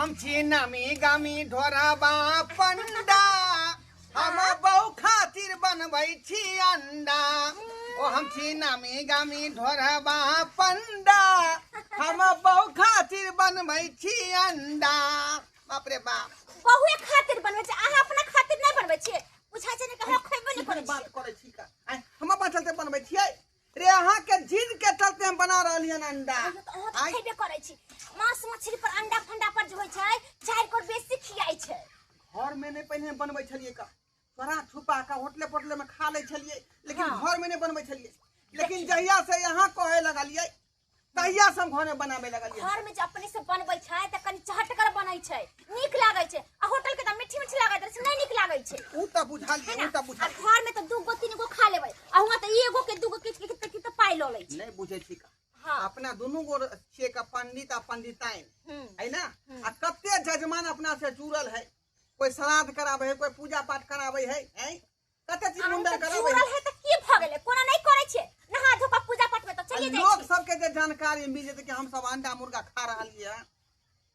हम छी नामी गामी ढोराबा पंडा हम बहु खातिर बनबै छी अंडा ओ हम छी नामी गामी ढोराबा पंडा हम बहु खातिर बनबै छी अंडा। बाप रे बाप बहुए खातिर बनबै छी अहाँ अपना खातिर नहीं बनबै छी पूछा छै ने कहो खैबे नहीं करै बात करै छी का हम अपन चलते बनबै छियै रे अहाँ के जिद के चलते हम बना रहलियन अंडा अहाँ खैबे करै छी मांस मछली पर अंडा फंडा पर जे होय छै चार कोर बेसी खियाई छै घर में नहीं पहले बनबै छलिए का तोरा छुपा का होटले पोटले में खा ले छलिए लेकिन घर में नहीं बनबै छलिए लेकिन जहिया से यहाँ कहे लगलिए तहिया से हम घर में बनाबे लगलिए घर में जे अपने से बनबै छै त कनी चहटगर बनै छै नीक लागै छै आ होटल के त मीठी मीठी लागै छै नहीं नीक लागै छै ऊ त बुझालिए ऊ त बुझालिए घर में त दू गो तीन गो खा लेबै आ हुआ त एगो के दू गो कित पाई ल लै छै नहीं बुझे छी का अपना दोनों गो छे का पंडित आ पंडिताइन है ना आ कते जजमान अपना से जुड़ल है कोई श्राद्ध करावे है कोई पूजा पाठ करावे है कते चीज मुंडन करावे जुड़ल है त की भ गेलै कोना नहीं करै छै नहा धोका पूजा पाठ में त चली जाय छै लोग सब के जे जानकारी मिल जेते कि हम सब अंडा मुर्गा खा रहलिए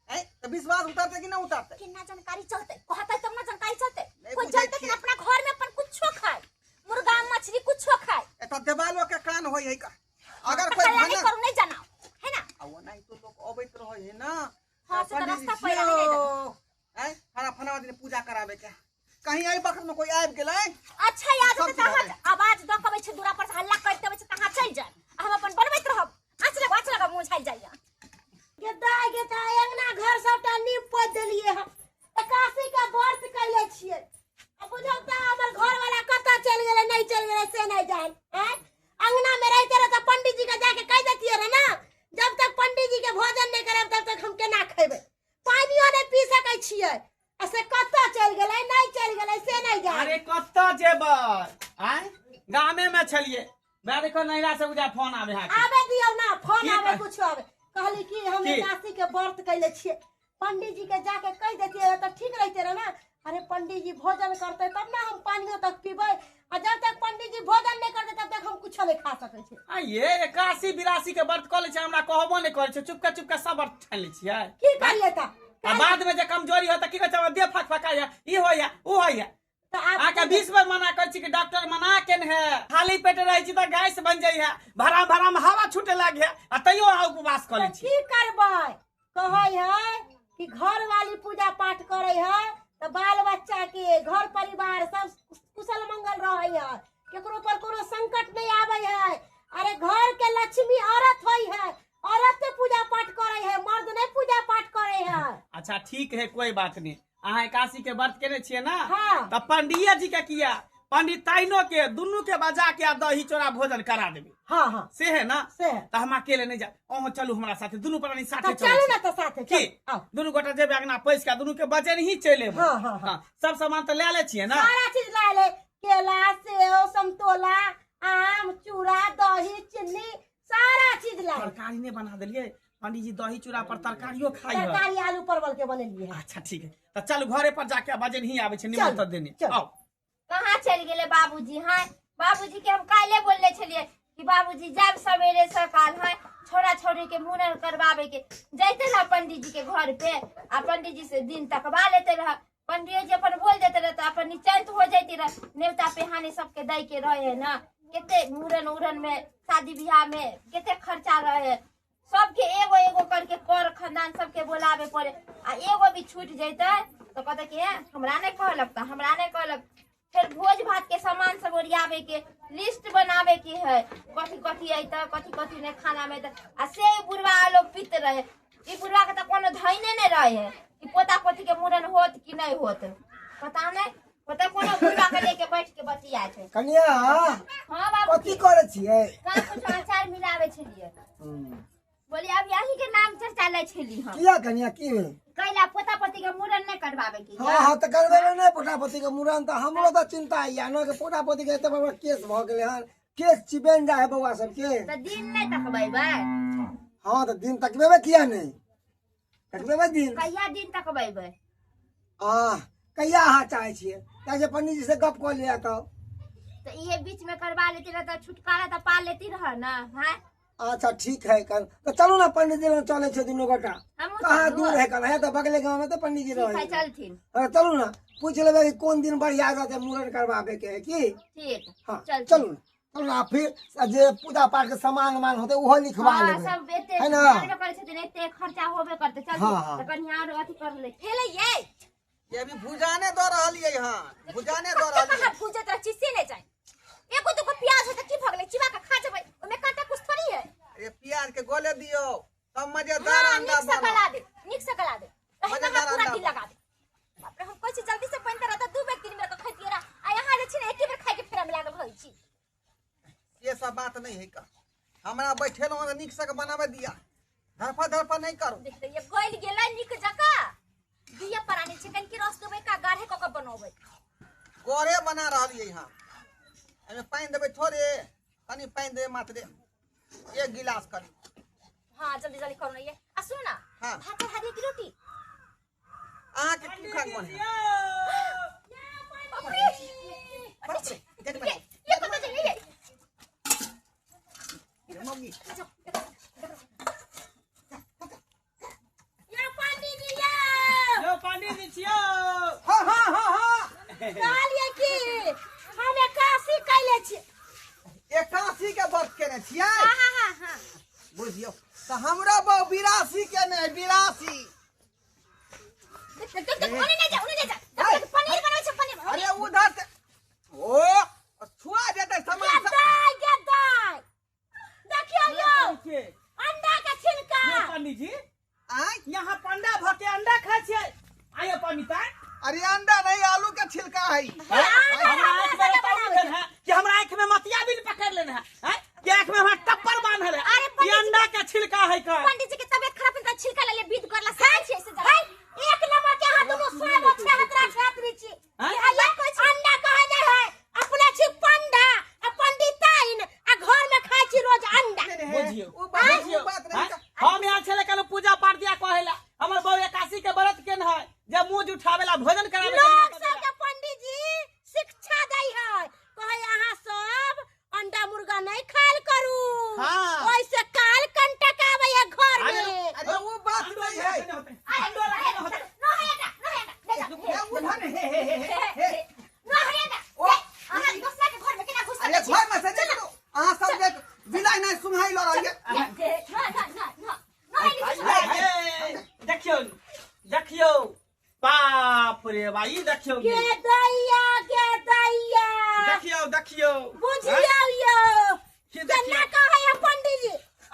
हैं तो विश्वास उतरते कि ना उतरते कितना जानकारी चलते कहते तब ना जानकारी चलते कोई चलते कि अपना घर में अपन कुछो खाए मुर्गा मछली कुछो खाए एत देवालो के कान होय है का अगर कोई नहीं करू नहीं जाना है ना अब नहीं तो लोग अबैत रहे है ना हां से रास्ता पैरा नहीं जाना हैं फला फला दिन पूजा करावे के कहीं आई वक्त में कोई आबि गेलै अच्छा याद है त आवाज द कबै छै दूरा पर हल्ला करते होय छै कहां चल जाय हम अपन बनबैत रहब आचले मुंह झाइल जाइया गेदा अंगना घर सबटा नीप पोत देलिए हम 81 का वर्ष कैले छियै अब बुझौ त हमर घर वाला कत चल गेलै नहीं चल गेलै से नहीं जान हैं अंगना में रहते रह त पंडित जी के जाके कह देतिए रे ना जब तक पंडित जी के भोजन नहीं करब तब तक हम केना खेबै पानियो नहीं पी सकै छियै ऐसे कत चल गेलै नहीं चल गेलै से नहीं जान अरे कत जेबै आय गामे में छलिए मैं देखो नैरा से उजा फोन आवे है आवे दियो ना फोन आवे कुछ आवे कहली कि हम 81 के व्रत कैले छियै पंडित जी के जाके कह देतिए त ठीक रहते रे ना अरे पंडित जी भोजन करते तब ना हम पानियो तक पीबै और जब तक पंडित जी भोजन नहीं करते तब तक हम कुछ नहीं खा सकै छी आ ये 81 82 के व्रत क ले छै हमरा कहबो नहीं करे छै चुपका सब व्रत ठान ले छियै की करिए त आ बाद में जे कमजोरी होता की कहै छै दे फकफकाया ई होया ऊ होया त आके 20 बार मना कर छी कि डॉक्टर मना केन है खाली पेट रह छी त गैस बन जाई है भरा में हवा छूटे लागे है आ तइयो उपवास कर ले छी की करबै कहै है कि घर वाली पूजा पाठ करे है त बाल बच्चा के घर परिवार सब कुशल मंगल रहे है केकरो पर कोनो संकट नहीं आवे है अरे घर के लक्ष्मी औरत होई है औरत तो पूजा पाठ करे है मर्द नहीं पूजा पाठ करे है अच्छा ठीक है कोई बात नहीं अहाँ 81 के व्रत केने छियै ना हाँ। त पंडिया जी के किया पंडित ताइनो के दुनू के बजा के दही चोरा भोजन करा देबे हां से है ना से त हम अकेले नहीं जा ओहो चलू हमरा साथे दुनू प्राणी साथे तो चलू ना तो साथे की आओ दुनू गोटा जेबे अगना पैस के दुनू के बजे नहीं चले हाँ। सब सामान तो ले ले छियै ना सारा चीज ला ले केला सेव संतोला आम चूड़ा दही चीनी सारा चीज ला तरकारी नहीं बना देलिए पंडित जी दही चूड़ा पर तरकारियो खाई है तरकारी आलू परवल के बनेलिए अच्छा ठीक है तो चल घरे पर जाके बजे नहीं आवे छै निमंत्रण देने आओ कहाँ चल गेले बाबूजी हाँ बाबूजी के हम काले बोलले छलिए कि बाबूजी जब सवेरे सकाल है छोरा छोरी के मुंडन करवावे के जैते ना पंडित जी के घर पे आ पंडित जी से दिन तकवा लेते रह पंडित जी अपन बोल देते रहे तो अपन निश्चिंत हो जाती रह नेवता पेहानी सबके दई के रहे ना केते मुंडन उड़न में शादी ब्याह में केते खर्चा रहे सबके एगो एगो करके कर खानदान सबके बोलावे पड़े आ एगो भी छूट जैते तो कहते कि हमरा नहीं कहलक त हमरा नहीं कहलक फिर भोज भात के सामान सब ओरियावे के लिस्ट बनावे के है कथी कथी अइता कथी कथी नहीं खाना में आ से बुढ़वा लोग पीत रहे ई बुढ़वा के त कोनो धइने नहीं रहे कि पोता पोती के मुड़न होत कि नहीं होत पता नहीं पता कोनो बुढ़वा के लेके बैठ के बतिया छै कन्या हां बाबू कथी करे छियै का कुछ अचार मिलावे छलिए बोली अब यही के नाम चर्चा ले छली हम किया कन्या की भेल कैला पोता पोती के मुड़न नहीं करवावे की हाँ त करबेबे नहीं पोटापोती के मुड़न त हमरो त चिंता है न के पोटापोती के एते बड़ा केस भ गेले हन केस चिबेन जाए बउआ सब के त दिन नहीं तकबैबे हाँ त दिन तकबेबे किया नहीं तकबेबे दिन कहिया दिन तकबैबे कहिया अहाँ चाहे छियै कैसे पंडित जी से गप कर लिया तो ये बीच में करवा लेती रह तो छुटकारा तो पा लेती रह ना है अच्छा ठीक है कल तो चलो ना पंडित जी लोग चले छे दोनों गोटा हमहूँ कहाँ चलबो। दूर है कल है तो बगले गांव में तो पंडित जी ठीक है रहे चलथिन चलू ना पूछ लेबे कि कौन दिन बढ़िया रहते मूड़न करवावे के है की ठीक हाँ चल चलू ना फिर जे पूजा पाठ के सामान वामान होते वो लिखवा हाँ लेबे सब एते है ना? जानबे करे छथिन एते खर्चा होबे करते चल हाँ, हाँ। तो कन्या और अथी कर ले खेले ये ये अभी भुजाने दो रहलिए यहाँ भुजाने दो रहलिए कहाँ पूजत रह चीज से ले जाए एको दुगो प्याज है तो की भगले चिबा के खा जबै ओमे कांटा कुछ थोड़ी है ये प्याज के गोले दियो तब मजेदार हाँ अंडा निक से बनो गला दे निक से गला दे कहीं मजेदार पूरा अंडा दिल लगा दे बाप रे हम कैसे जल्दी से बनता रहता 2 बेर 3 बेर तो खाइती रहा आ यहाँ जे छी ना एक बेर खाइ के फेरा में लागल होई छी ये सब बात नहीं है का हमरा बैठेलो हन निक से बनावे दिया धरफा नहीं करो देखते ये गइल गेलै निक जका दिया परानी चिकन की रस देबै का गाढ़े क के बनोबै गोरे बना रहलिए यहाँ एमे पानी देबे थोड़े तनी पानी देबे मात्र 1 गिलास करी हां जल्दी जल्दी करो ना ये आ सुन ना हाँ। भात हरी की रोटी अहाँ के की खाक मन है बाप रे ये पता चली ये मम्मी ये पानी दिया लो पंडित जी छियो हाँ कहलिए कि हम 81 कैले छी 81 के व्रत केने छियै हां बुझियो तो हमरा बा 82 के नहीं 82 देख उन्हें नहीं जा पनीर बनबै छै पनीर अरे उधर से ओ छुआ देते सामान सब गदाई देखियो यो अंडा का छिलका यो पंडित जी आय यहाँ पंडा भके अंडा खाय छै आयो पंडिता अरे अंडा नहीं आलू के छिलका है हमरा आंख में बताओ देन है कि हमरा आंख में मतिया बिल पकड़ लेने है कि आंख में हमरा टप्पर बांधल है अरे पंडित ये अंडा का छिलका है का पंडित जी के तबियत खराब है छिलका ले बीत करला से छै से जरा एक नंबर के हाथ में 100 76 छात्री छी ये अंडा कहा जाय है अपना छी पंडा आ पंडिताइन आ घर में खाय छी रोज अंडा बुझियो वो बात नहीं का हम यहाँ छले कल पूजा पाठ दिया कहेला हमर बहू 81 के व्रत केन है जब मुंह उठावेला भोजन करावे लोग सब के पंडित जी शिक्षा दै है कहे यहाँ सब अंडा मुर्गा नहीं खायल करू हाँ। ओइसे काल कंटक आवे है घर में अरे वो बात नहीं है ये उधर अरे घर में से देखो अहाँ सब देख बिलाई नहीं सुनाई लो रहिए देखियो देखियो बाप रे भाई देखियो देखियो देखियो कि देखियो पंडित जी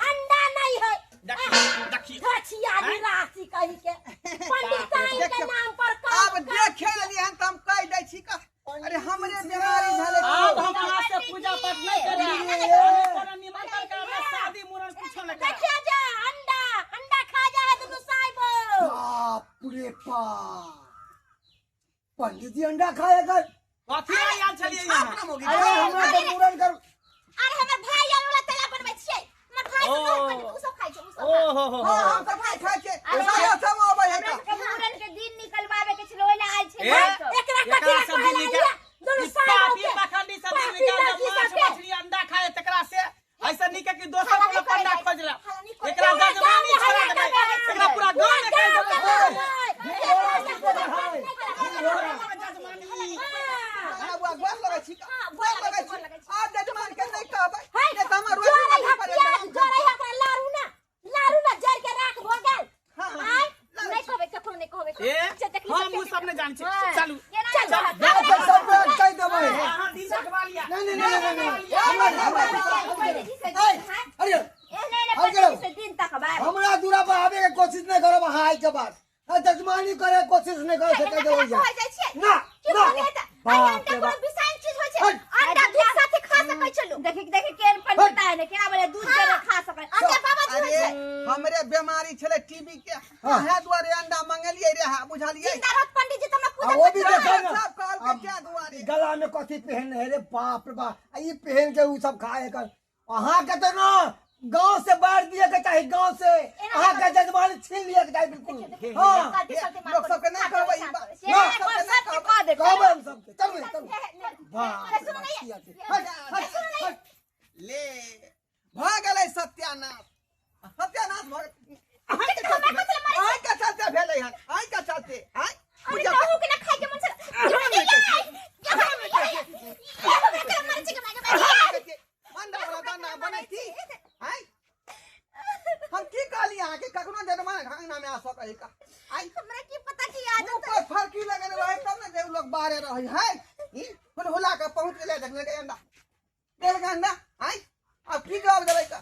अंडा नहीं है देखियो देखियो अब देखे लिए हम तम कह दे छी का अरे हमरे बीमारी झले अब हम आज से पूजा पाठ नहीं करेंगे कोनो निमंत्रण का शादी मुरन कुछ नहीं कर अंडा खा जा है तुम साहिब बाप रे बाप पंडित जी अंडा खाएगा कथी याद चलिए यहाँ अरे हमरा तो मूड़न कर अरे हमर भाई आलो वाला तला बनबै छियै हमर भाई सब उ सब खाइ छै उ सब ओ हो हां हम सब खाइ छै सब आबै है का मुरन के दिन निकलवावे के छलो ओला आइ छै एकरा कथी सब दिन निकल दुनु इस साहिब पापी पखंडी सब दिन निकल माछ मछली अंडा खाए तकरा से ऐसा निके कि दोसर कोनो पंडा खोजला एकरा जजमानी छोड़ा देबै एकरा पूरा गांव में कह देबै अब गोल लगे छी का गोल लगे छी आज जजमान के नहीं कहबै ने त हमर रोटी पर लारू ना जर के राख भ गेल हां नहीं कहबै ककरो नहीं कहबै ए हम उ सब नहीं जान छी चलू सब कह देबै हां दिन सकवा लिया नहीं अरे दिन तक बाद हमरा दूरा पर आवे के कोशिश नहीं करब हाय के बाद जजमानी करे के कोशिश नहीं करे से कह देबै हो जाइ छै ना की ना बोले त अंडा कोनो बिसाइन चीज होइ छै अंडा दूध साथे खा सकै छलु देखि केन पंडिता है ने केना बोले दूध के खा सकै अंडा बाबा जी अरे हमरे बीमारी छले टीबी के है दुआरे अंडा मंगलिए रे बुझलिए जिंदा रहत पंडित जी त हमरा आ पूजा वो भी देखा ना सब कहल के क्या दुआरे गला में कथी पहन है रे बाप रे बाप ये पहन के उ सब खाए कर अहाँ के तो ना गांव से बाहर दिए के चाहे गांव से अहाँ के जजमान छीन लिए के चाहे बिल्कुल हां लोग सब के नहीं कहबै ई बात ना सब के कह दे कहबै हम सब के चलू अरे सुनो नहीं ले भ गेलै सत्यानाश आई हमरा की पता की आज ऊपर फरकी लगन रहे तब ना जे लोग बाहर रहे है फिर हुला के पहुंच के ले देखले के अंडा देल के अंडा आई अब की जवाब देबै का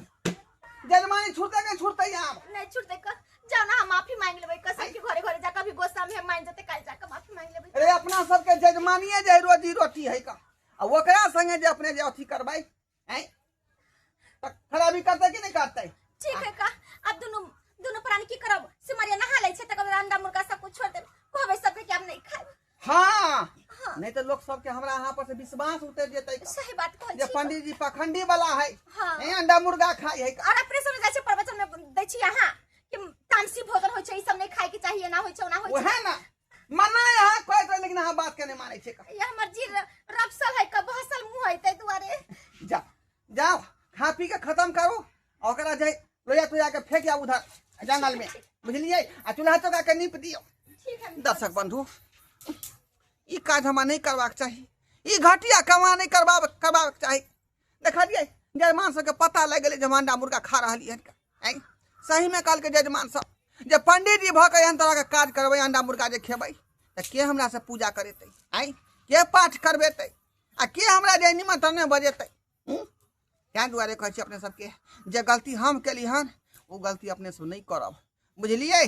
जजमानी छूटते नहीं छूटते यार नहीं छूटते का जाओ ना हम माफी मांग लेबै कसम के घरे घरे जाकर भी गोसा में मान जते काल जाकर माफी मांग लेबै अरे अपना सबके जजमानिए जे रोजी रोटी है का अब ओकरा संगे जे अपने जे अथी करबै हैं त खराबी करते कि नहीं करते ठीक है का अब दोनों प्राणी की करब सिमरिया नहा ले छै तक अंडा मुर्गा सब कुछ छोड़ दे कहबै सबके कि हम नहीं खाएब हाँ नहीं तो लोग सबके हमरा यहाँ पर से विश्वास उतर जेतै सही बात कहै जे छी पंडित जी पखंडी वाला है हाँ। अंडा मुर्गा खाई है और ऑपरेशन में जाय छै प्रवचन में दै छी अहाँ कि तामसी भोजन होय छै ई सब नहीं खाए के चाहिए ना होय छै ना होय वो छै है ना मना यहाँ कहते लेकिन यहाँ बात के नहीं माने छे का ये हमर जी रपसल है का बहसल मुंह है तै दुआरे जा जाओ खा पी के खत्म करो और ओकरा जे लोया तो जाके फेंक या उधर जंगल में बुझलिए आ चूल्हा चौका के नीप दियो ठीक है दर्शक बंधु ई काज हमरा नहीं करबाक चाहिए ई घटिया कमा नहीं करबाक चाहिए देखलिए जजमान सबके पता लग गेलै जे हम अंडा मुर्गा खा रहलिए हैं सही में कहल के जजमान सब जे पंडित जी भ के एहन तरह के काज करबै अंडा मुर्गा जे खेबै त के हमरा से पूजा करेतै हैं के पाठ करबेतै आ के हमरा जे निमंत्रण बजेतै तैं दुआरे कहै छी अपने सबके जे गलती हम केली हन वो गलती अपने से नहीं करब बुझलिए।